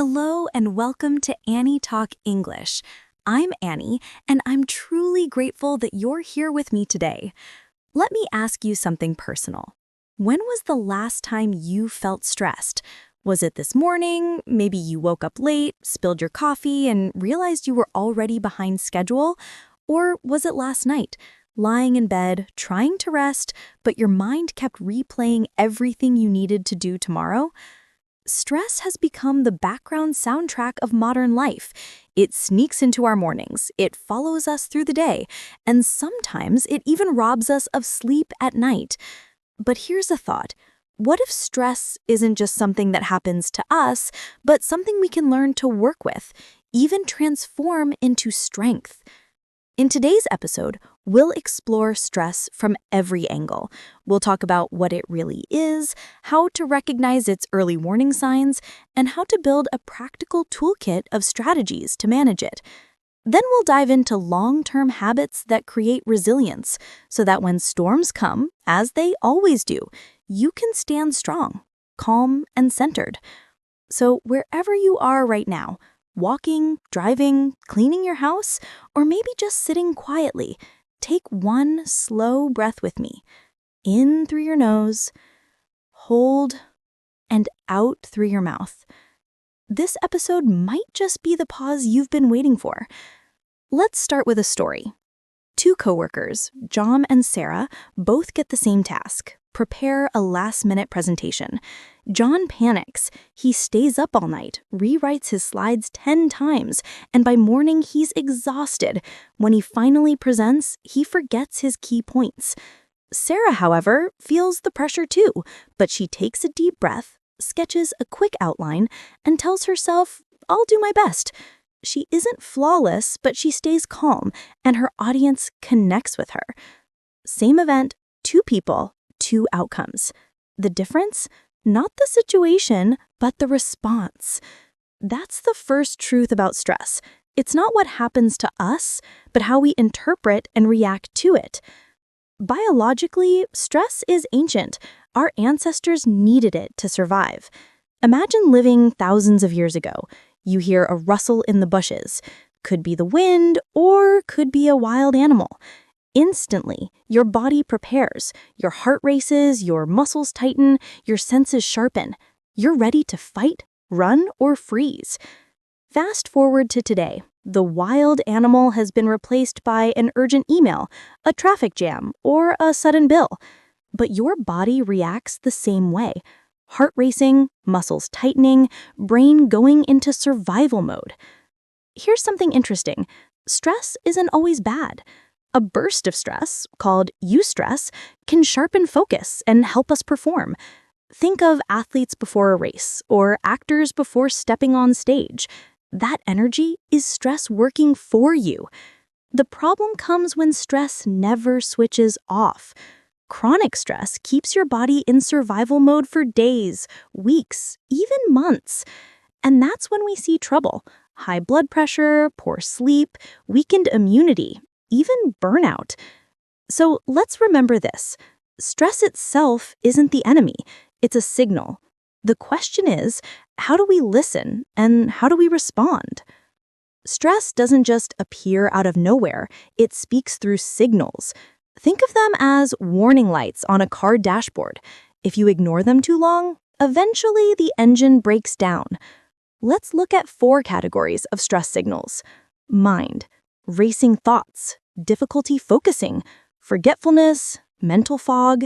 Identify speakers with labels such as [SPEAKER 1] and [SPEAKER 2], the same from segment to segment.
[SPEAKER 1] Hello and welcome to Annie Talk English. I'm Annie, and I'm truly grateful that you're here with me today. Let me ask you something personal. When was the last time you felt stressed? Was it this morning? Maybe you woke up late, spilled your coffee, and realized you were already behind schedule? Or was it last night, lying in bed, trying to rest, but your mind kept replaying everything you needed to do tomorrow? Stress has become the background soundtrack of modern life. It sneaks into our mornings, it follows us through the day, and sometimes it even robs us of sleep at night. But here's a thought. What if stress isn't just something that happens to us, but something we can learn to work with, even transform into strength? In today's episode, we'll explore stress from every angle. We'll talk about what it really is, how to recognize its early warning signs, and how to build a practical toolkit of strategies to manage it. Then we'll dive into long-term habits that create resilience, so that when storms come, as they always do, you can stand strong, calm, and centered. So wherever you are right now, walking, driving, cleaning your house, or maybe just sitting quietly, take one slow breath with me. In through your nose, hold, and out through your mouth. This episode might just be the pause you've been waiting for. Let's start with a story. Two coworkers, John and Sarah, both get the same task: prepare a last-minute presentation. John panics. He stays up all night, rewrites his slides 10 times, and by morning he's exhausted. When he finally presents, he forgets his key points. Sarah, however, feels the pressure too, but she takes a deep breath, sketches a quick outline, and tells herself, "I'll do my best." She isn't flawless, but she stays calm, and her audience connects with her. Same event, two people, two outcomes. The difference? Not the situation, but the response. That's the first truth about stress. It's not what happens to us, but how we interpret and react to it. Biologically, stress is ancient. Our ancestors needed it to survive. Imagine living thousands of years ago. You hear a rustle in the bushes. Could be the wind, or could be a wild animal. Instantly, your body prepares. Your heart races, your muscles tighten, your senses sharpen. You're ready to fight, run, or freeze. Fast forward to today. The wild animal has been replaced by an urgent email, a traffic jam, or a sudden bill. But your body reacts the same way. Heart racing, muscles tightening, brain going into survival mode. Here's something interesting. Stress isn't always bad. A burst of stress, called eustress, can sharpen focus and help us perform. Think of athletes before a race or actors before stepping on stage. That energy is stress working for you. The problem comes when stress never switches off. Chronic stress keeps your body in survival mode for days, weeks, even months. And that's when we see trouble: high blood pressure, poor sleep, weakened immunity, even burnout. So let's remember this. Stress itself isn't the enemy. It's a signal. The question is, how do we listen and how do we respond? Stress doesn't just appear out of nowhere. It speaks through signals. Think of them as warning lights on a car dashboard. If you ignore them too long, eventually the engine breaks down. Let's look at 4 categories of stress signals. Mind. Racing thoughts, difficulty focusing, forgetfulness, mental fog.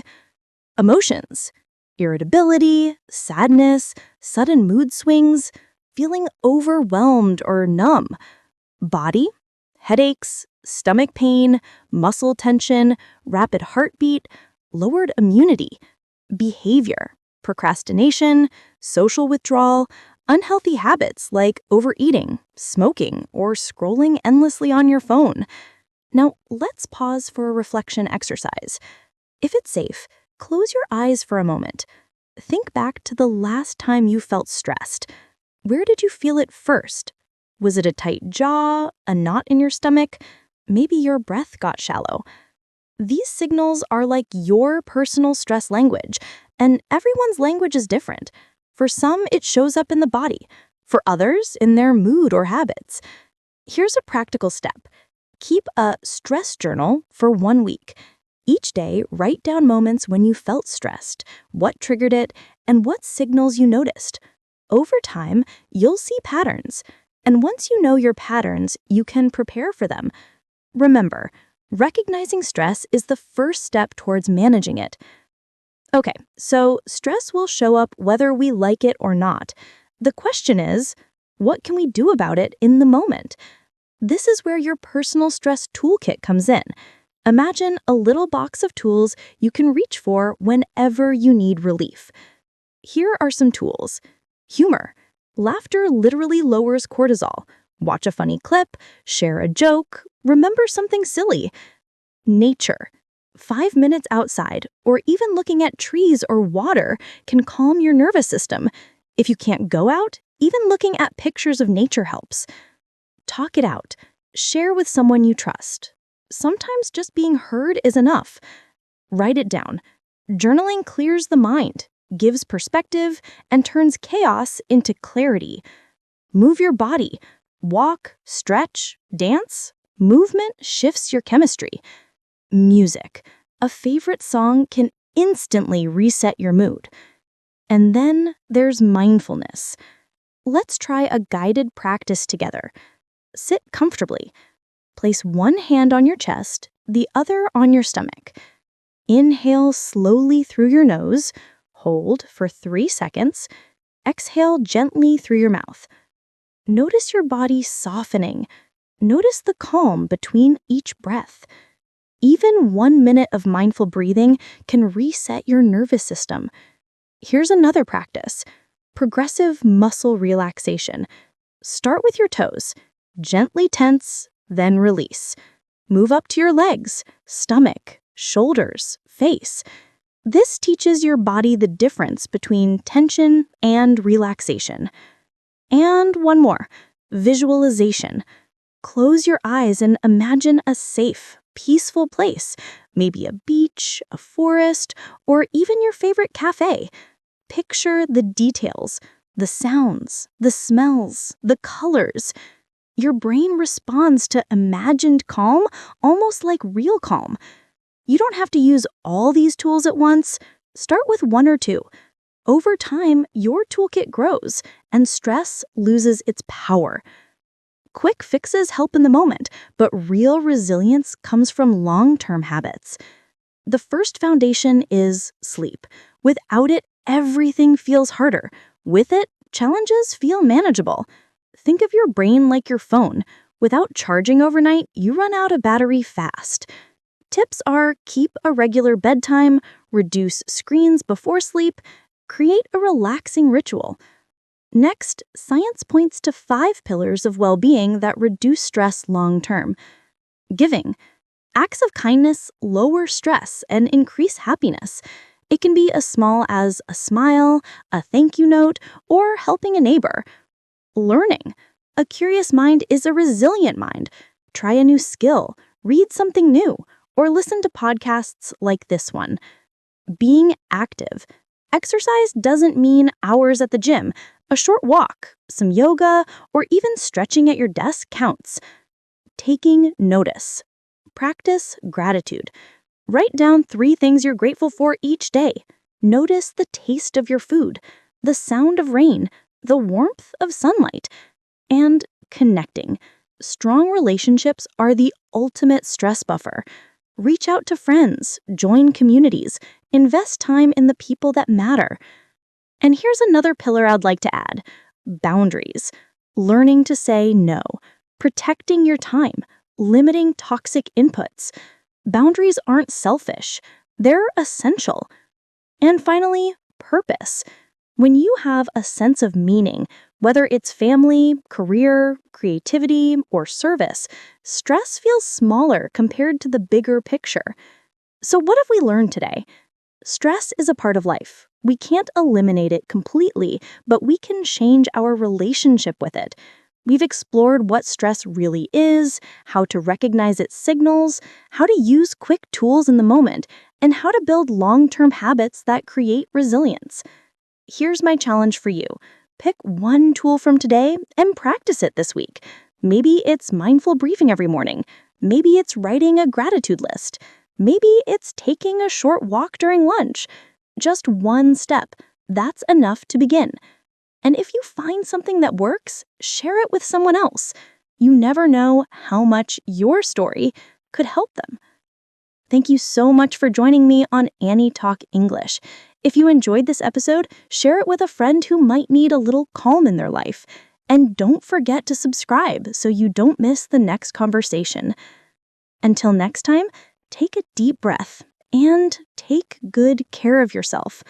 [SPEAKER 1] Emotions. Irritability, sadness, sudden mood swings, feeling overwhelmed or numb. Body. Headaches, stomach pain, muscle tension, rapid heartbeat, lowered immunity. Behavior. Procrastination, social withdrawal, unhealthy habits like overeating, smoking, or scrolling endlessly on your phone. Now, let's pause for a reflection exercise. If it's safe, close your eyes for a moment. Think back to the last time you felt stressed. Where did you feel it first? Was it a tight jaw, a knot in your stomach? Maybe your breath got shallow. These signals are like your personal stress language, and everyone's language is different. For some, it shows up in the body. for others in their mood or habits. Here's a practical step. Keep a stress journal for 1 week. Each day, write down moments when you felt stressed, what triggered it, and what signals you noticed. Over time, you'll see patterns. And once you know your patterns, you can prepare for them. Remember, recognizing stress is the first step towards managing it. Okay, so stress will show up whether we like it or not. The question is, what can we do about it in the moment? This is where your personal stress toolkit comes in. Imagine a little box of tools you can reach for whenever you need relief. Here are some tools. Humor. Laughter literally lowers cortisol. Watch a funny clip, share a joke, remember something silly. Nature. 5 minutes outside, or even looking at trees or water, can calm your nervous system. If you can't go out, even looking at pictures of nature helps. Talk it out. Share with someone you trust. Sometimes just being heard is enough. Write it down. Journaling clears the mind, gives perspective, and turns chaos into clarity. Move your body. Walk, stretch, dance. Movement shifts your chemistry. Music. A favorite song can instantly reset your mood. And then there's mindfulness. Let's try a guided practice together. Sit comfortably. Place one hand on your chest, the other on your stomach. Inhale slowly through your nose. Hold for 3 seconds. Exhale gently through your mouth. Notice your body softening. Notice the calm between each breath. Even 1 minute of mindful breathing can reset your nervous system. Here's another practice. Progressive muscle relaxation. Start with your toes. Gently tense, then release. Move up to your legs, stomach, shoulders, face. This teaches your body the difference between tension and relaxation. And one more, visualization. Close your eyes and imagine a safe, peaceful place, maybe a beach, a forest, or even your favorite cafe. Picture the details, the sounds, the smells, the colors. Your brain responds to imagined calm almost like real calm. You don't have to use all these tools at once. Start with 1 or 2. Over time, your toolkit grows and stress loses its power. Quick fixes help in the moment, but real resilience comes from long-term habits. The first foundation is sleep. Without it, everything feels harder. With it, challenges feel manageable. Think of your brain like your phone. Without charging overnight, you run out of battery fast. Tips are keep a regular bedtime, reduce screens before sleep, create a relaxing ritual. Next, science points to 5 pillars of well-being that reduce stress long-term. Giving. Acts of kindness lower stress and increase happiness. It can be as small as a smile, a thank you note, or helping a neighbor. Learning. A curious mind is a resilient mind. Try a new skill, read something new, or listen to podcasts like this one. Being active. Exercise doesn't mean hours at the gym. A short walk, some yoga, or even stretching at your desk counts. Taking notice. Practice gratitude. Write down 3 things you're grateful for each day. Notice the taste of your food, the sound of rain, the warmth of sunlight, and connecting. Strong relationships are the ultimate stress buffer. Reach out to friends, join communities, invest time in the people that matter. And here's another pillar I'd like to add: boundaries. Learning to say no, protecting your time, limiting toxic inputs. Boundaries aren't selfish, they're essential. And finally, purpose. When you have a sense of meaning, whether it's family, career, creativity, or service, stress feels smaller compared to the bigger picture. So what have we learned today? Stress is a part of life. We can't eliminate it completely, but we can change our relationship with it. We've explored what stress really is, how to recognize its signals, how to use quick tools in the moment, and how to build long-term habits that create resilience. Here's my challenge for you. Pick one tool from today and practice it this week. Maybe it's mindful breathing every morning. Maybe it's writing a gratitude list. Maybe it's taking a short walk during lunch. Just one step. That's enough to begin. And if you find something that works, share it with someone else. You never know how much your story could help them. Thank you so much for joining me on Annie Talk English. If you enjoyed this episode, share it with a friend who might need a little calm in their life. And don't forget to subscribe so you don't miss the next conversation. Until next time, take a deep breath and take good care of yourself.